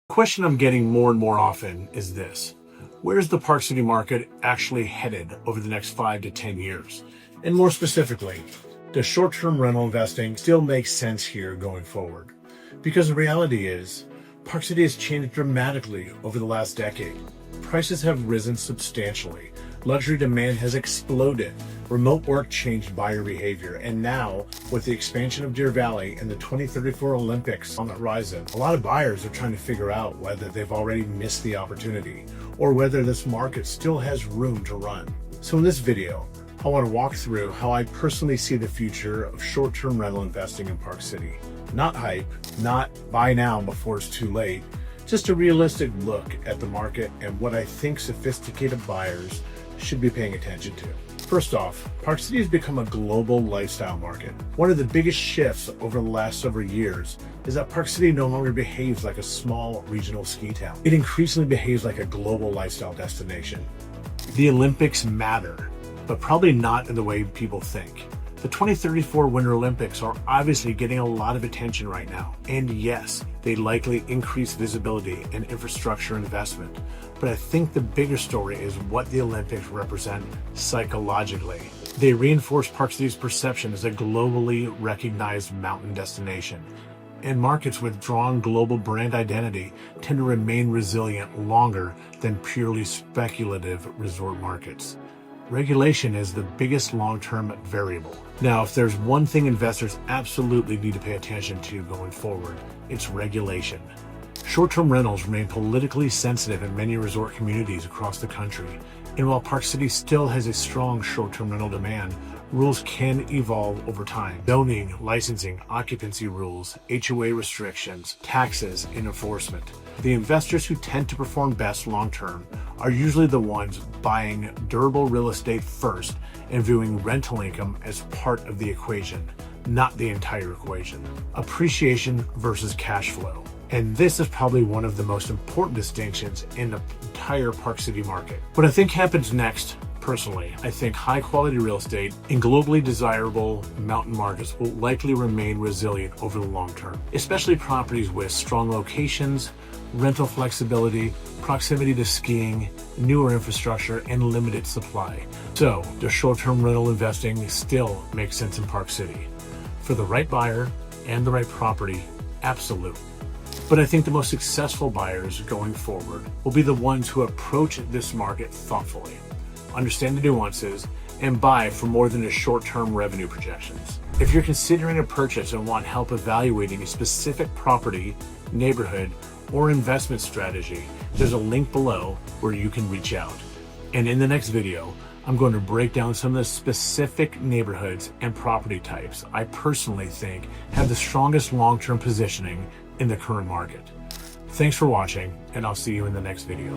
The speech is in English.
The question I'm getting more and more often is this: where's the Park City market actually headed over the next 5 to 10 years? And more specifically, does short-term rental investing still make sense here going forward? Because the reality is, Park City has changed dramatically over the last decade. Prices have risen substantially. Luxury demand has exploded. Remote work changed buyer behavior. And now, with the expansion of Deer Valley and the 2034 Olympics on the horizon, a lot of buyers are trying to figure out whether they've already missed the opportunity or whether this market still has room to run. So in this video, I want to walk through how I personally see the future of short-term rental investing in Park City. Not hype, not buy now before it's too late, just a realistic look at the market and what I think sophisticated buyers should be paying attention to. First off, Park City has become a global lifestyle market. One of the biggest shifts over the last several years is that Park City no longer behaves like a small regional ski town. It increasingly behaves like a global lifestyle destination. The Olympics matter, but probably not in the way people think. The 2034 Winter Olympics are obviously getting a lot of attention right now. And yes, they likely increase visibility and infrastructure investment. But I think the bigger story is what the Olympics represent psychologically. They reinforce Park City's perception as a globally recognized mountain destination. And markets with strong global brand identity tend to remain resilient longer than purely speculative resort markets. Regulation is the biggest long-term variable. Now, if there's one thing investors absolutely need to pay attention to going forward, it's regulation. Short-term rentals remain politically sensitive in many resort communities across the country. And while Park City still has a strong short-term rental demand, rules can evolve over time. Zoning, licensing, occupancy rules, HOA restrictions, taxes, and enforcement. The investors who tend to perform best long-term are usually the ones buying durable real estate first and viewing rental income as part of the equation, not the entire equation. Appreciation versus cash flow. And this is probably one of the most important distinctions in the entire Park City market. What I think happens next, personally, I think high quality real estate in globally desirable mountain markets will likely remain resilient over the long term, especially properties with strong locations, rental flexibility, proximity to skiing, newer infrastructure, and limited supply. So, does short-term rental investing still make sense in Park City? For the right buyer and the right property, absolutely. But I think the most successful buyers going forward will be the ones who approach this market thoughtfully, understand the nuances, and buy for more than a short-term revenue projections. If you're considering a purchase and want help evaluating a specific property, neighborhood, or investment strategy, there's a link below where you can reach out. And in the next video, I'm going to break down some of the specific neighborhoods and property types I personally think have the strongest long-term positioning in the current market. Thanks for watching, and I'll see you in the next video.